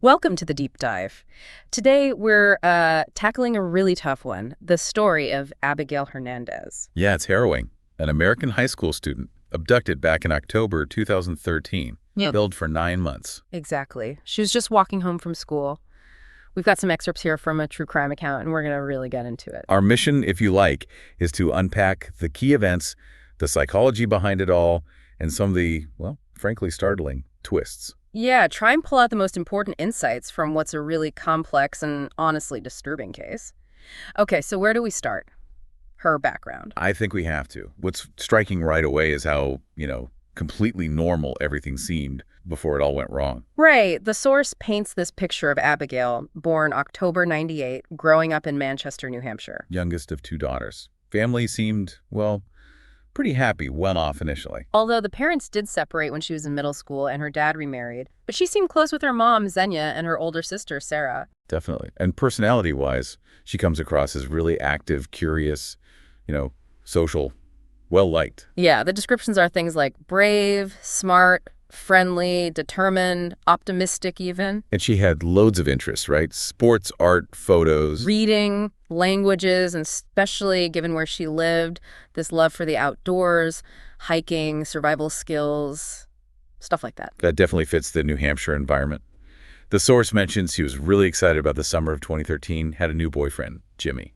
Welcome to the deep dive. Today we're tackling a really tough one, the story of Abigail Hernandez. Yeah, it's harrowing. An American high school student abducted back in October 2013, held for 9 months. Exactly. She was just walking home from school. We've got some excerpts here from a true crime account, and we're going to really get into it. Our mission, if you like, is to unpack the key events, the psychology behind it all, and some of the, well, frankly startling twists. Yeah, try and pull out the most important insights from what's a really complex and honestly disturbing case. Okay, so where do we start? Her background. I think we have to. What's striking right away is how, completely normal everything seemed before it all went wrong. Right. The source paints this picture of Abigail, born October 98, growing up in Manchester, New Hampshire. Youngest of 2 daughters. Family seemed, well, pretty happy, well off initially. Although the parents did separate when she was in middle school and her dad remarried, but she seemed close with her mom, Xenia, and her older sister, Sarah. Definitely. And personality-wise, she comes across as really active, curious, social, well-liked. Yeah, the descriptions are things like brave, smart, friendly, determined, optimistic even. And she had loads of interests, right? Sports, art, photos. Reading, languages, and especially given where she lived, this love for the outdoors, hiking, survival skills, stuff like that. That definitely fits the New Hampshire environment. The source mentions he was really excited about the summer of 2013, had a new boyfriend, Jimmy.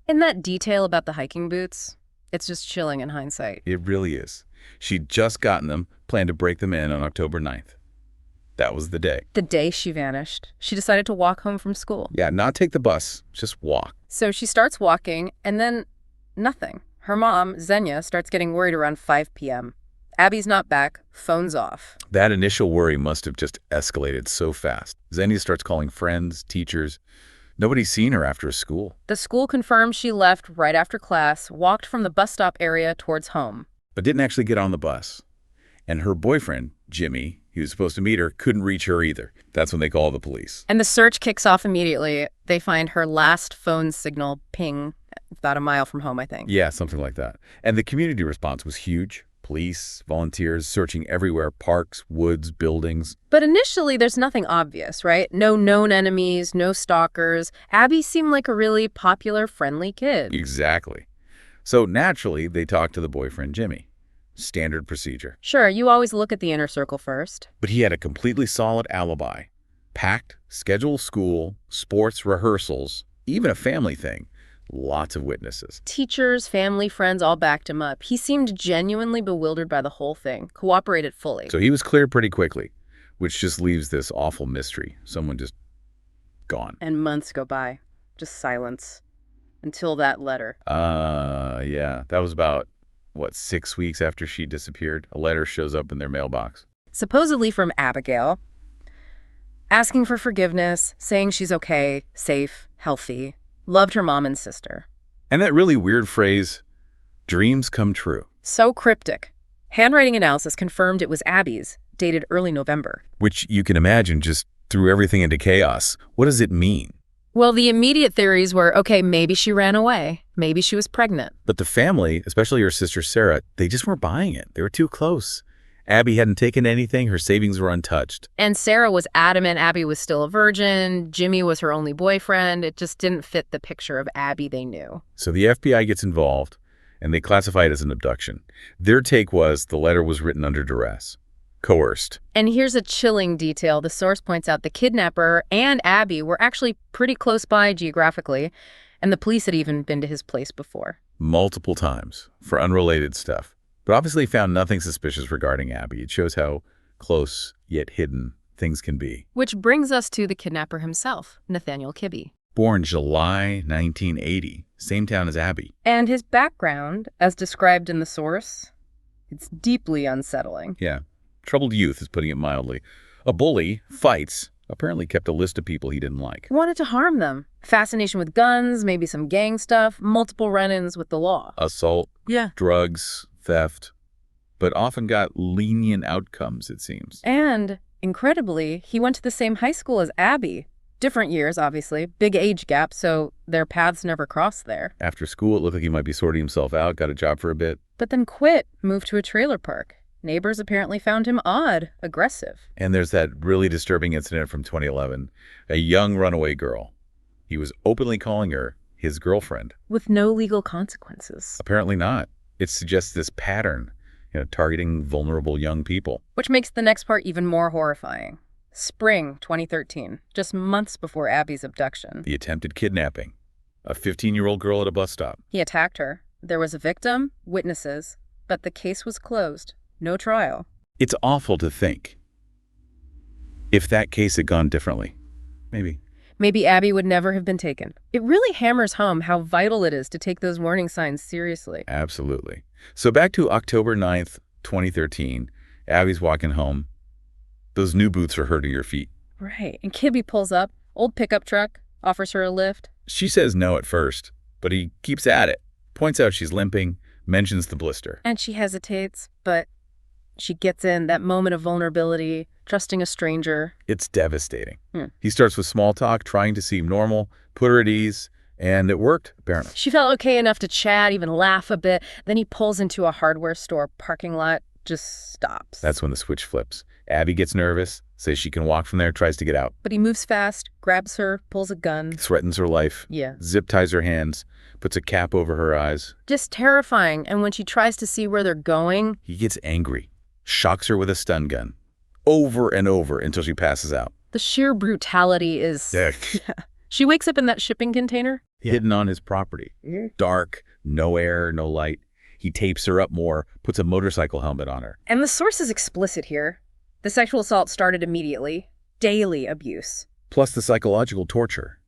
And that detail about the hiking boots, it's just chilling in hindsight. It really is. She'd just gotten them, planned to break them in on October 9th. That was the day. The day she vanished, she decided to walk home from school. Yeah, not take the bus, just walk. So she starts walking, and then nothing. Her mom, Xenia, starts getting worried around 5 p.m. Abby's not back, phone's off. That initial worry must have just escalated so fast. Xenia starts calling friends, teachers. Nobody's seen her after school. The school confirmed she left right after class, walked from the bus stop area towards home. But didn't actually get on the bus. And her boyfriend, Jimmy, he was supposed to meet her, couldn't reach her either. That's when they call the police. And the search kicks off immediately. They find her last phone signal ping about a mile from home, I think. Yeah, something like that. And the community response was huge. Police, volunteers, searching everywhere, parks, woods, buildings. But initially, there's nothing obvious, right? No known enemies, no stalkers. Abby seemed like a really popular, friendly kid. Exactly. So naturally, they talked to the boyfriend, Jimmy. Standard procedure. Sure, you always look at the inner circle first. But he had a completely solid alibi. Packed, scheduled school, sports, rehearsals, even a family thing. Lots of witnesses. Teachers, family, friends all backed him up. He seemed genuinely bewildered by the whole thing, cooperated fully. So he was cleared pretty quickly, which just leaves this awful mystery. Someone just gone. And months go by. Just silence. Until that letter. Yeah. That was about, 6 weeks after she disappeared? A letter shows up in their mailbox. Supposedly from Abigail, asking for forgiveness, saying she's okay, safe, healthy, loved her mom and sister. And that really weird phrase, dreams come true. So cryptic. Handwriting analysis confirmed it was Abby's, dated early November. Which you can imagine just threw everything into chaos. What does it mean? Well, the immediate theories were, okay, maybe she ran away. Maybe she was pregnant. But the family, especially her sister Sarah, they just weren't buying it. They were too close. Abby hadn't taken anything. Her savings were untouched. And Sarah was adamant Abby was still a virgin. Jimmy was her only boyfriend. It just didn't fit the picture of Abby they knew. So the FBI gets involved, and they classify it as an abduction. Their take was the letter was written under duress. Coerced. And here's a chilling detail. The source points out the kidnapper and Abby were actually pretty close by geographically, and the police had even been to his place before. Multiple times for unrelated stuff. But obviously found nothing suspicious regarding Abby. It shows how close yet hidden things can be. Which brings us to the kidnapper himself, Nathaniel Kibby. Born July 1980, same town as Abby. And his background, as described in the source, it's deeply unsettling. Yeah. Troubled youth is putting it mildly. A bully, fights, apparently kept a list of people he didn't like. Wanted to harm them. Fascination with guns, maybe some gang stuff, multiple run-ins with the law. Assault, drugs, theft, but often got lenient outcomes, it seems. And, incredibly, he went to the same high school as Abby. Different years, obviously. Big age gap, so their paths never crossed there. After school, it looked like he might be sorting himself out, got a job for a bit. But then quit, moved to a trailer park. Neighbors apparently found him odd, aggressive. And there's that really disturbing incident from 2011, a young runaway girl. He was openly calling her his girlfriend. With no legal consequences. Apparently not. It suggests this pattern, targeting vulnerable young people. Which makes the next part even more horrifying. Spring 2013, just months before Abby's abduction. The attempted kidnapping. A 15-year-old girl at a bus stop. He attacked her. There was a victim, witnesses, but the case was closed. No trial. It's awful to think. If that case had gone differently, maybe Abby would never have been taken. It really hammers home how vital it is to take those warning signs seriously. Absolutely. So back to October 9th, 2013, Abby's walking home. Those new boots are hurting her feet. Right. And Kibby pulls up, old pickup truck, offers her a lift. She says no at first, but he keeps at it, points out she's limping, mentions the blister. And she hesitates, but she gets in that moment of vulnerability, trusting a stranger. It's devastating. He starts with small talk, trying to seem normal, put her at ease, and it worked, apparently. She felt okay enough to chat, even laugh a bit. Then he pulls into a hardware store parking lot, just stops. That's when the switch flips. Abby gets nervous, says she can walk from there, tries to get out. But he moves fast, grabs her, pulls a gun. Threatens her life. Yeah. Zip ties her hands, puts a cap over her eyes. Just terrifying. And when she tries to see where they're going, he gets angry, shocks her with a stun gun, over and over until she passes out. The sheer brutality is... Yeah. She wakes up in that shipping container. Hidden on his property. Dark, no air, no light. He tapes her up more, puts a motorcycle helmet on her. And the source is explicit here. The sexual assault started immediately. Daily abuse. Plus the psychological torture.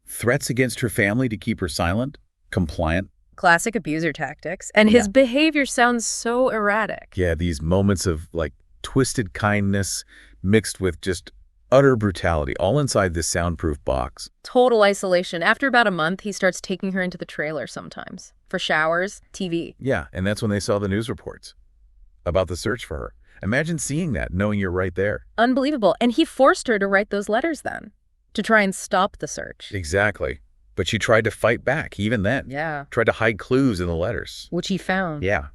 Threats against her family to keep her silent, compliant. Classic abuser tactics. And his behavior sounds so erratic. Yeah, these moments of, twisted kindness mixed with just utter brutality, all inside this soundproof box. Total isolation. After about a month, he starts taking her into the trailer sometimes. For showers, TV. Yeah, and that's when they saw the news reports about the search for her. Imagine seeing that, knowing you're right there. Unbelievable. And he forced her to write those letters then, to try and stop the search. Exactly. But she tried to fight back, even then. Yeah. Tried to hide clues in the letters. Which he found. Yeah.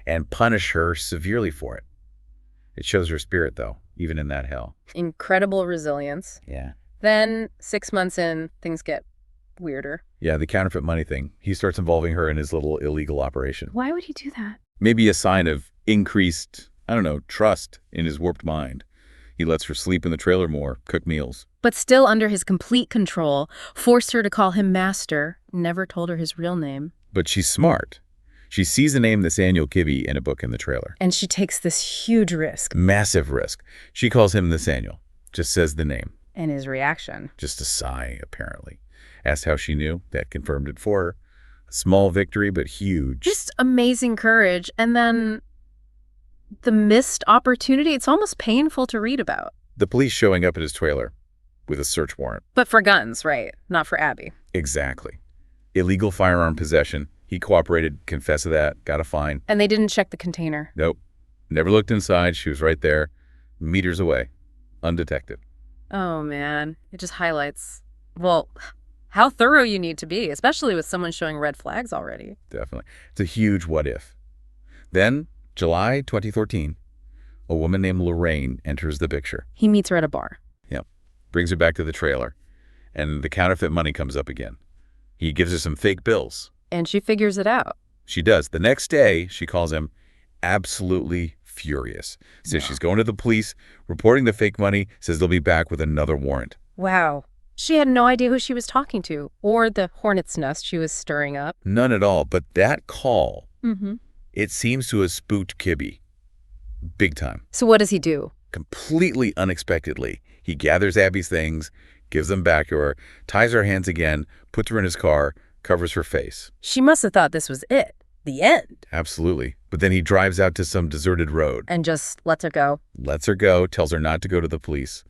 And punish her severely for it. It shows her spirit, though, even in that hell. Incredible resilience. Yeah. Then, 6 months in, things get weirder. Yeah, the counterfeit money thing. He starts involving her in his little illegal operation. Why would he do that? Maybe a sign of increased, trust in his warped mind. He lets her sleep in the trailer more, cook meals. But still under his complete control, forced her to call him master, never told her his real name. But she's smart. She sees the name Nathaniel Kibby in a book in the trailer. And she takes this huge risk. Massive risk. She calls him Nathaniel. Just says the name. And his reaction. Just a sigh, apparently. Asked how she knew. That confirmed it for her. A small victory, but huge. Just amazing courage. And then the missed opportunity. It's almost painful to read about. The police showing up at his trailer with a search warrant. But for guns, right? Not for Abby. Exactly. Illegal firearm possession. He cooperated, confessed to that, got a fine. And they didn't check the container. Nope. Never looked inside. She was right there, meters away, undetected. Oh, man. It just highlights, well, how thorough you need to be, especially with someone showing red flags already. Definitely. It's a huge what if. Then, July 2013, a woman named Lorraine enters the picture. He meets her at a bar. Yep. Brings her back to the trailer. And the counterfeit money comes up again. He gives her some fake bills. And she figures it out. She does. The next day, she calls him absolutely furious. Says she's going to the police, reporting the fake money, says they'll be back with another warrant. Wow. She had no idea who she was talking to or the hornet's nest she was stirring up. None at all. But that call, it seems to have spooked Kibby. Big time. So what does he do? Completely unexpectedly, he gathers Abby's things, gives them back to her, ties her hands again, puts her in his car, covers her face. She must have thought this was it. The end. Absolutely. But then he drives out to some deserted road. And just lets her go. Lets her go, tells her not to go to the police,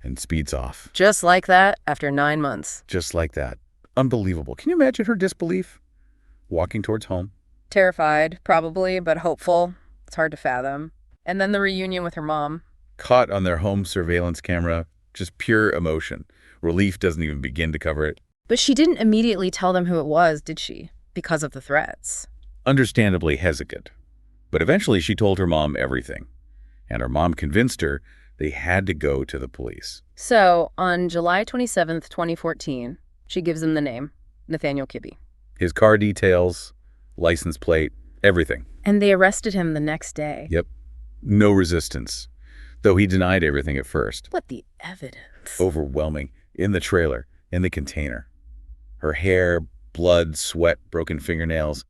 and speeds off. Just like that, after 9 months. Just like that. Unbelievable. Can you imagine her disbelief? Walking towards home. Terrified, probably, but hopeful. It's hard to fathom. And then the reunion with her mom. Caught on their home surveillance camera. Just pure emotion. Relief doesn't even begin to cover it. But she didn't immediately tell them who it was, did she? Because of the threats. Understandably hesitant. But eventually she told her mom everything, and her mom convinced her they had to go to the police. So, on July 27th, 2014, she gives him the name, Nathaniel Kibby. His car details, license plate, everything. And they arrested him the next day. Yep. No resistance, though he denied everything at first. But the evidence. Overwhelming. In the trailer, in the container. Her hair, blood, sweat, broken fingernails.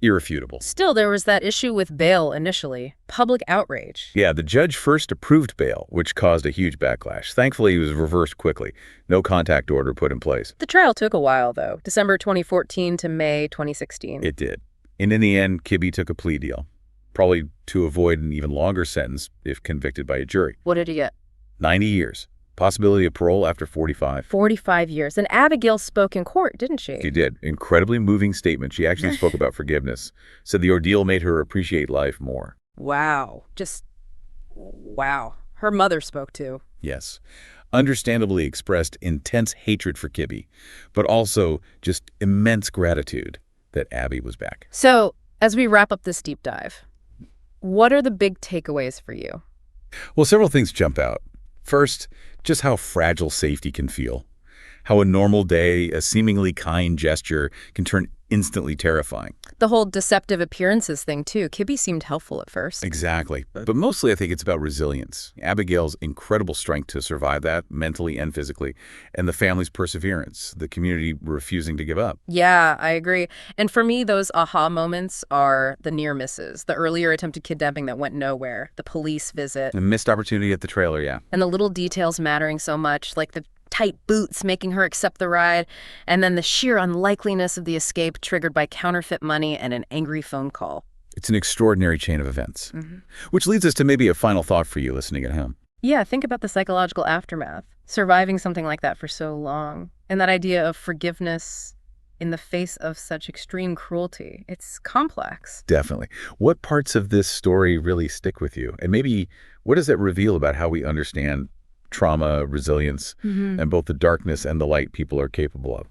Irrefutable. Still, there was that issue with bail initially. Public outrage. Yeah, the judge first approved bail, which caused a huge backlash. Thankfully, it was reversed quickly. No contact order put in place. The trial took a while, though. December 2014 to May 2016. It did. And in the end, Kibby took a plea deal, probably to avoid an even longer sentence if convicted by a jury. What did he get? 90 years. Possibility of parole after 45. 45 years. And Abigail spoke in court, didn't she? She did. Incredibly moving statement. She actually spoke about forgiveness. Said the ordeal made her appreciate life more. Wow. Wow. Her mother spoke too. Yes. Understandably expressed intense hatred for Kibby, but also just immense gratitude that Abby was back. So, as we wrap up this deep dive, what are the big takeaways for you? Well, several things jump out. First, just how fragile safety can feel. How a normal day, a seemingly kind gesture can turn instantly terrifying. The whole deceptive appearances thing, too. Kibby seemed helpful at first. Exactly. But mostly I think it's about resilience. Abigail's incredible strength to survive that, mentally and physically, and the family's perseverance, the community refusing to give up. Yeah, I agree. And for me, those aha moments are the near misses. The earlier attempted kidnapping that went nowhere, the police visit. A missed opportunity at the trailer, yeah. And the little details mattering so much, like the tight boots making her accept the ride, and then the sheer unlikeliness of the escape triggered by counterfeit money and an angry phone call. It's an extraordinary chain of events. Which leads us to maybe a final thought for you listening at home. Yeah, think about the psychological aftermath. Surviving something like that for so long. And that idea of forgiveness in the face of such extreme cruelty. It's complex. Definitely. What parts of this story really stick with you? And maybe what does that reveal about how we understand trauma, resilience, and both the darkness and the light people are capable of?